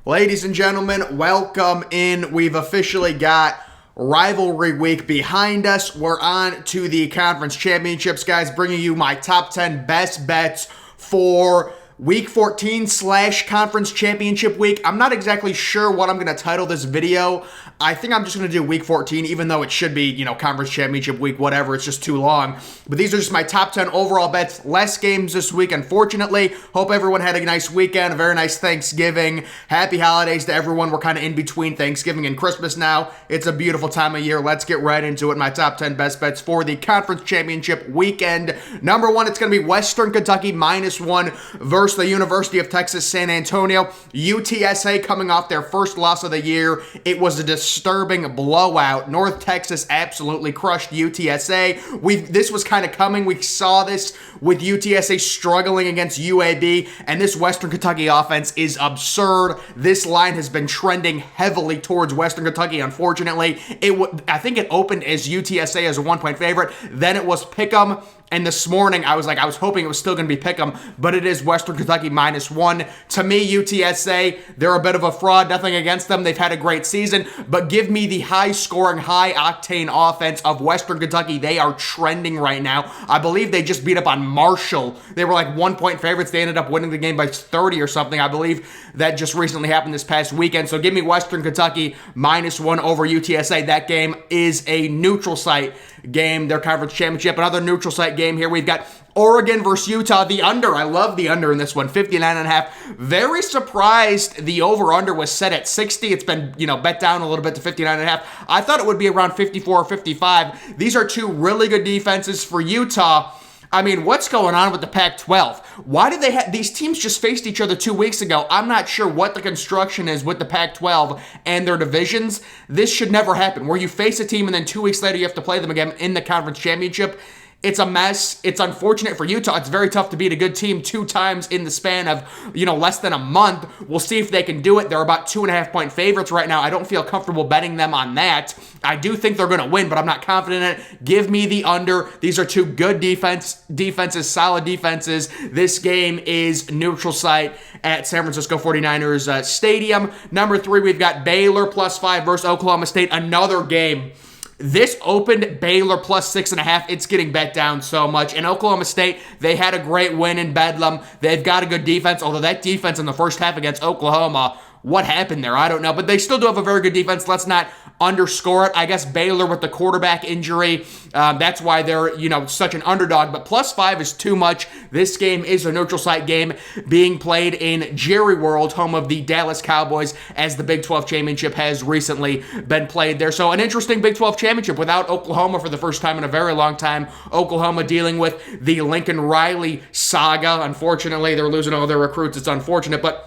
Ladies and gentlemen, welcome in. We've officially got rivalry week behind us. We're on to the conference championships, guys, bringing you my top 10 best bets for Week 14 / conference championship week. I'm not exactly sure what I'm going to title this video. I think I'm just going to do Week 14, even though it should be, conference championship week, whatever. It's just too long. But these are just my top 10 overall bets. Less games this week, unfortunately. Hope everyone had a nice weekend, a very nice Thanksgiving. Happy holidays to everyone. We're kind of in between Thanksgiving and Christmas now. It's a beautiful time of year. Let's get right into it. My top 10 best bets for the conference championship weekend. Number one, it's going to be Western Kentucky -1 versus the University of Texas San Antonio. UTSA coming off their first loss of the year. It was a disturbing blowout. North Texas absolutely crushed UTSA. This was kind of coming. We saw this with UTSA struggling against UAB, and this Western Kentucky offense is absurd. This line has been trending heavily towards Western Kentucky, unfortunately. I think it opened as UTSA as a 1-point favorite. Then it was Pick'em. And this morning, I was hoping it was still going to be Pick'em, but it is Western Kentucky -1. To me, UTSA, they're a bit of a fraud. Nothing against them. They've had a great season, but give me the high-scoring, high-octane offense of Western Kentucky. They are trending right now. I believe they just beat up on Marshall. They were like 1-point favorites. They ended up winning the game by 30 or something. I believe that just recently happened this past weekend. So give me Western Kentucky -1 over UTSA. That game is a neutral site game, their conference championship. Another neutral site game here. We've got Oregon versus Utah, the under. I love the under in this one, 59.5. Very surprised the over-under was set at 60. It's been, bet down a little bit to 59.5. I thought it would be around 54 or 55. These are two really good defenses for Utah. I mean, what's going on with the Pac-12? Why did these teams just faced each other 2 weeks ago? I'm not sure what the construction is with the Pac-12 and their divisions. This should never happen, where you face a team and then 2 weeks later you have to play them again in the conference championship. It's a mess. It's unfortunate for Utah. It's very tough to beat a good team 2 times in the span of, less than a month. We'll see if they can do it. They're about 2.5-point favorites right now. I don't feel comfortable betting them on that. I do think they're going to win, but I'm not confident in it. Give me the under. These are two good defenses, solid defenses. This game is neutral site at San Francisco 49ers Stadium. Number 3, we've got Baylor +5 versus Oklahoma State. Another game. This opened Baylor +6.5. It's getting bet down so much. In Oklahoma State, they had a great win in Bedlam. They've got a good defense, although that defense in the first half against Oklahoma, what happened there? I don't know, but they still do have a very good defense. Let's not underscore it. I guess Baylor with the quarterback injury, that's why they're, such an underdog, but +5 is too much. This game is a neutral site game being played in Jerry World, home of the Dallas Cowboys, as the Big 12 championship has recently been played there. So an interesting Big 12 championship without Oklahoma for the first time in a very long time. Oklahoma dealing with the Lincoln Riley saga. Unfortunately, they're losing all their recruits. It's unfortunate, but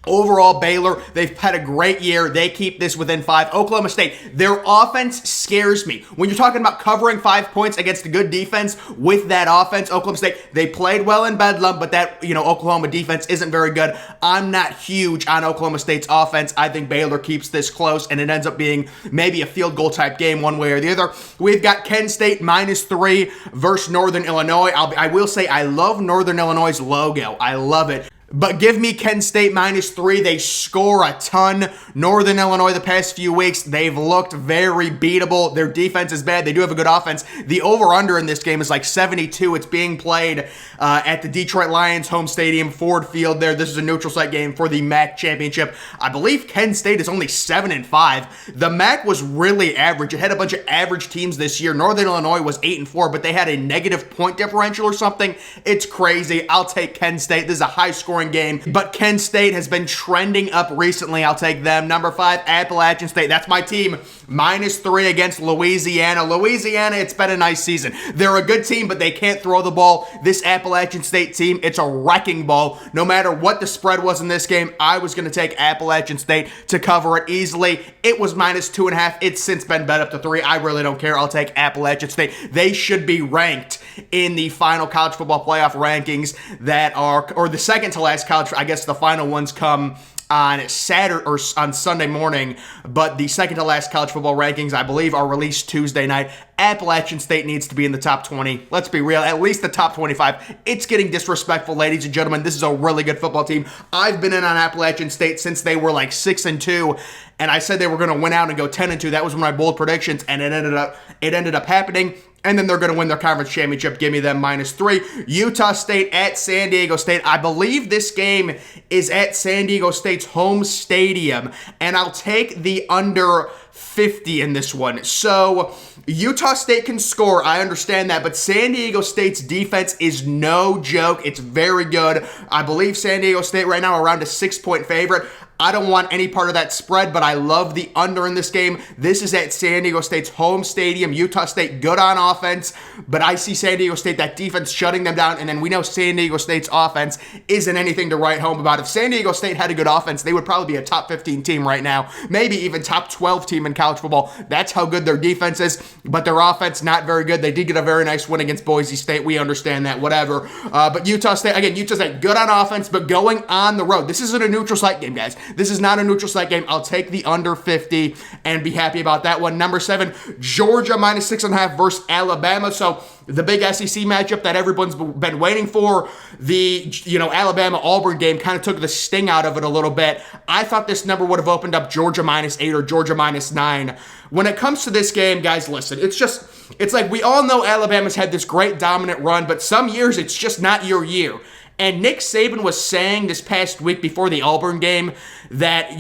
overall, Baylor, they've had a great year. They keep this within 5. Oklahoma State, their offense scares me. When you're talking about covering 5 points against a good defense with that offense, Oklahoma State, they played well in Bedlam, but that, Oklahoma defense isn't very good. I'm not huge on Oklahoma State's offense. I think Baylor keeps this close, and it ends up being maybe a field goal type game one way or the other. We've got Kent State -3 versus Northern Illinois. I will say I love Northern Illinois' logo. I love it. But give me Kent State -3. They score a ton. Northern Illinois the past few weeks, they've looked very beatable. Their defense is bad. They do have a good offense. The over-under in this game is like 72. It's being played at the Detroit Lions home stadium, Ford Field there. This is a neutral site game for the MAC championship. I believe Kent State is only 7-5. The MAC was really average. It had a bunch of average teams this year. Northern Illinois was 8-4, but they had a negative point differential or something. It's crazy. I'll take Kent State. This is a high-scoring game, but Kent State has been trending up recently. I'll take them. Number 5, Appalachian State. That's my team. -3 against Louisiana. Louisiana, it's been a nice season. They're a good team, but they can't throw the ball. This Appalachian State team, it's a wrecking ball. No matter what the spread was in this game, I was going to take Appalachian State to cover it easily. It was -2.5. It's since been bet up to 3. I really don't care. I'll take Appalachian State. They should be ranked in the final college football playoff rankings that are, or the second to last college, I guess the final ones come on Saturday or on Sunday morning, but the second to last college football rankings, I believe, are released Tuesday night. Appalachian State needs to be in the top 20. Let's be real, at least the top 25. It's getting disrespectful, ladies and gentlemen. This is a really good football team. I've been in on Appalachian State since they were like 6-2, and I said they were going to win out and go 10-2. That was one of my bold predictions, and it ended up happening. And then they're going to win their conference championship. Give me them -3. Utah State at San Diego State. I believe this game is at San Diego State's home stadium. And I'll take the under 50 in this one. So Utah State can score. I understand that. But San Diego State's defense is no joke. It's very good. I believe San Diego State right now around a 6-point favorite. I don't want any part of that spread, but I love the under in this game. This is at San Diego State's home stadium. Utah State good on offense, but I see San Diego State, that defense shutting them down, and then we know San Diego State's offense isn't anything to write home about. If San Diego State had a good offense, they would probably be a top 15 team right now, maybe even top 12 team in college football. That's how good their defense is, but their offense not very good. They did get a very nice win against Boise State. We understand that, whatever. But Utah State, again, Utah State good on offense, but going on the road. This isn't a neutral site game, guys. This is not a neutral site game. I'll take the under 50 and be happy about that one. Number 7, Georgia -6.5 versus Alabama. So the big SEC matchup that everyone's been waiting for. The Alabama-Auburn game kind of took the sting out of it a little bit. I thought this number would have opened up Georgia -8 or Georgia -9. When it comes to this game, guys, listen, it's like we all know Alabama's had this great dominant run, but some years it's just not your year. And Nick Saban was saying this past week before the Auburn game that,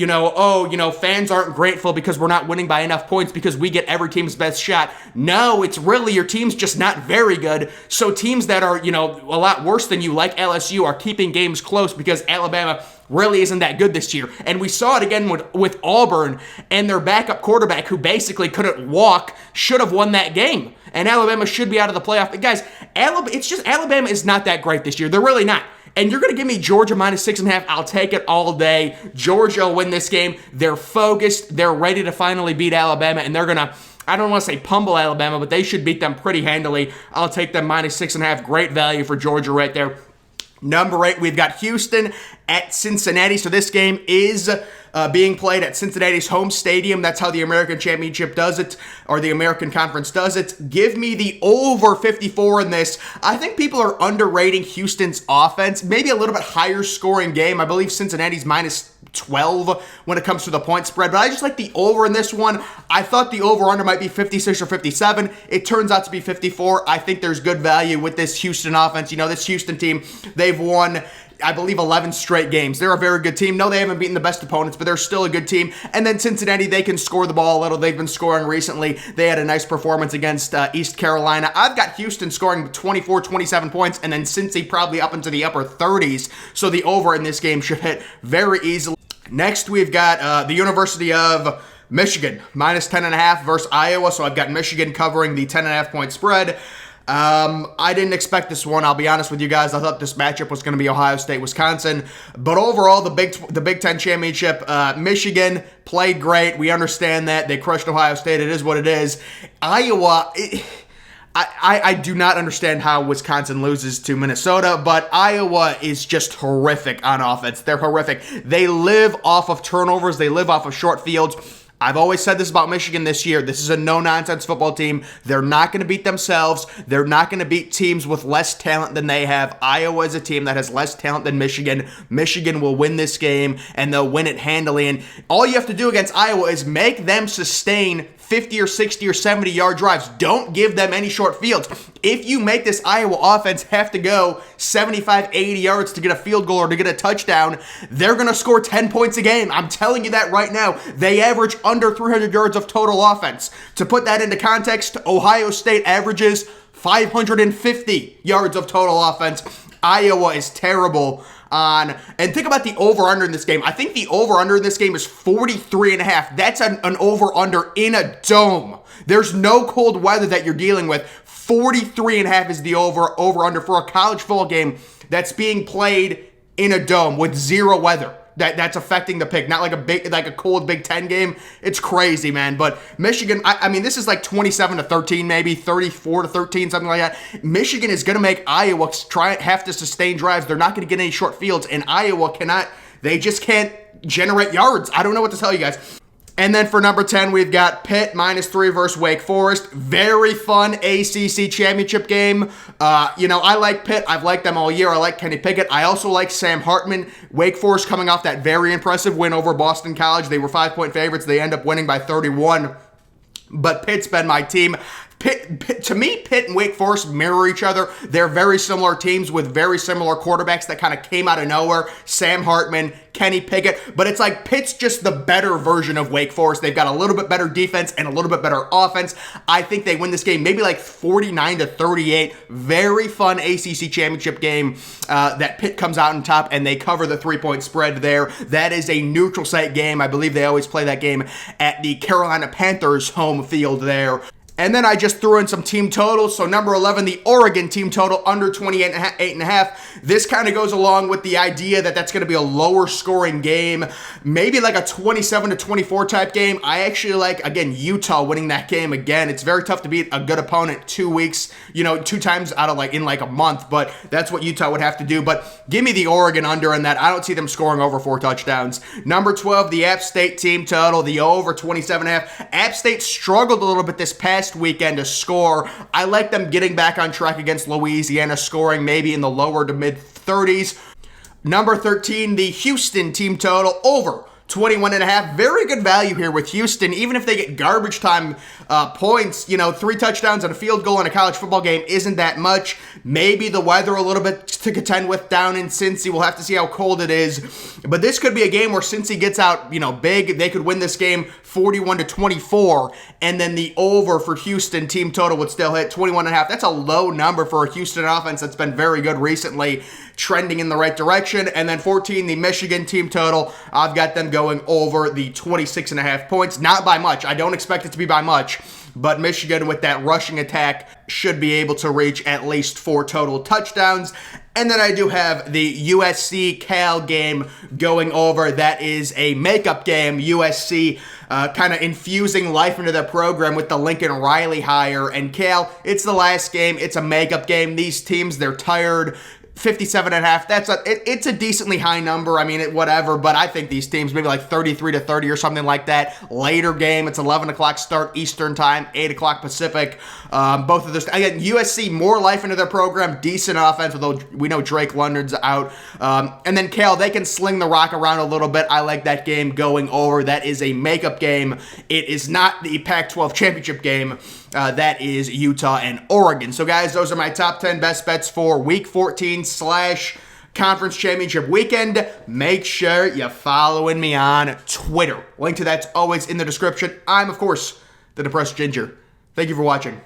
fans aren't grateful because we're not winning by enough points because we get every team's best shot. No, it's really your team's just not very good. So teams that are, a lot worse than you, like LSU, are keeping games close because Alabama really isn't that good this year. And we saw it again with Auburn and their backup quarterback who basically couldn't walk, should have won that game. And Alabama should be out of the playoff. But guys, Alabama is not that great this year. They're really not. And you're going to give me Georgia -6.5. I'll take it all day. Georgia will win this game. They're focused. They're ready to finally beat Alabama. And they're going to, I don't want to say pummel Alabama, but they should beat them pretty handily. I'll take them -6.5. Great value for Georgia right there. Number 8, we've got Houston at Cincinnati. So this game is being played at Cincinnati's home stadium. That's how the American Championship does it, or the American Conference does it. Give me the over 54 in this. I think people are underrating Houston's offense. Maybe a little bit higher scoring game. I believe Cincinnati's -12 when it comes to the point spread, but I just like the over in this one. I thought the over-under might be 56 or 57. It turns out to be 54. I think there's good value with this Houston offense. This Houston team, they've won, I believe, 11 straight games. They're a very good team. No, they haven't beaten the best opponents, but they're still a good team. And then Cincinnati, they can score the ball a little. They've been scoring recently. They had a nice performance against East Carolina. I've got Houston scoring 24, 27 points, and then Cincy probably up into the upper 30s. So the over in this game should hit very easily. Next, we've got the University of Michigan, -10.5 versus Iowa. So I've got Michigan covering the 10.5 point spread. I didn't expect this one. I'll be honest with you guys. I thought this matchup was going to be Ohio State, Wisconsin. But overall, the Big Ten Championship, Michigan played great. We understand that. They crushed Ohio State. It is what it is. Iowa, I do not understand how Wisconsin loses to Minnesota, but Iowa is just horrific on offense. They're horrific. They live off of turnovers. They live off of short fields. I've always said this about Michigan this year. This is a no-nonsense football team. They're not going to beat themselves. They're not going to beat teams with less talent than they have. Iowa is a team that has less talent than Michigan. Michigan will win this game, and they'll win it handily. And all you have to do against Iowa is make them sustain 50 or 60 or 70-yard drives. Don't give them any short fields. If you make this Iowa offense have to go 75, 80 yards to get a field goal or to get a touchdown, they're going to score 10 points a game. I'm telling you that right now. They average under 300 yards of total offense. To put that into context, Ohio State averages 550 yards of total offense. Iowa is terrible on, and think about the over-under in this game. I think the over-under in this game is 43.5. That's an over-under in a dome. There's no cold weather that you're dealing with. 43.5 is the over-under for a college football game that's being played in a dome with zero weather. That's affecting the pick, not like a cold Big Ten game. It's crazy, man. But Michigan, I mean, this is like 27-13, maybe 34-13, something like that. Michigan is going to make Iowa have to sustain drives. They're not going to get any short fields, and Iowa cannot. They just can't generate yards. I don't know what to tell you guys. And then for number 10, we've got Pitt -3 versus Wake Forest. Very fun ACC championship game. I like Pitt. I've liked them all year. I like Kenny Pickett. I also like Sam Hartman. Wake Forest coming off that very impressive win over Boston College. They were 5-point favorites. They end up winning by 31. But Pitt's been my team. To me, Pitt and Wake Forest mirror each other. They're very similar teams with very similar quarterbacks that kind of came out of nowhere. Sam Hartman, Kenny Pickett. But it's like Pitt's just the better version of Wake Forest. They've got a little bit better defense and a little bit better offense. I think they win this game maybe like 49-38. Very fun ACC championship game that Pitt comes out on top and they cover the 3-point spread there. That is a neutral site game. I believe they always play that game at the Carolina Panthers home field there. And then I just threw in some team totals. So number 11, the Oregon team total under 28.5. This kind of goes along with the idea that that's going to be a lower scoring game, maybe like a 27-24 type game. I actually like, again, Utah winning that game again. It's very tough to beat a good opponent 2 weeks, 2 times out of in a month, but that's what Utah would have to do. But give me the Oregon under in that. I don't see them scoring over 4 touchdowns. Number 12, the App State team total, the over 27.5. App State struggled a little bit this past weekend to score. I like them getting back on track against Louisiana, scoring maybe in the lower to mid 30s. Number 13, the Houston team total over 21.5. Very good value here with Houston. Even if they get garbage time points, 3 touchdowns and a field goal in a college football game isn't that much. Maybe the weather a little bit to contend with down in Cincy. We'll have to see how cold it is. But this could be a game where Cincy gets out, big. They could win this game 41-24. And then the over for Houston team total would still hit 21.5. That's a low number for a Houston offense that's been very good recently, trending in the right direction. And then 14, the Michigan team total. I've got them going over the 26.5 points. Not by much. I don't expect it to be by much. But Michigan, with that rushing attack, should be able to reach at least 4 total touchdowns. And then I do have the USC-Cal game going over. That is a makeup game. USC kind of infusing life into their program with the Lincoln Riley hire. And Cal, it's the last game. It's a makeup game. These teams, they're tired. 57.5. It's a decently high number. I mean, whatever, but I think these teams maybe like 33-30 or something like that. Later game, it's 11 o'clock start Eastern time, 8 o'clock Pacific. Both of those. Again, USC, more life into their program, decent offense, although we know Drake London's out. And then Cal, they can sling the rock around a little bit. I like that game going over. That is a makeup game. It is not the Pac-12 championship game. That is Utah and Oregon. So, guys, those are my top 10 best bets for Week 14/Conference Championship Weekend. Make sure you're following me on Twitter. Link to that's always in the description. I'm, of course, the Depressed Ginger. Thank you for watching.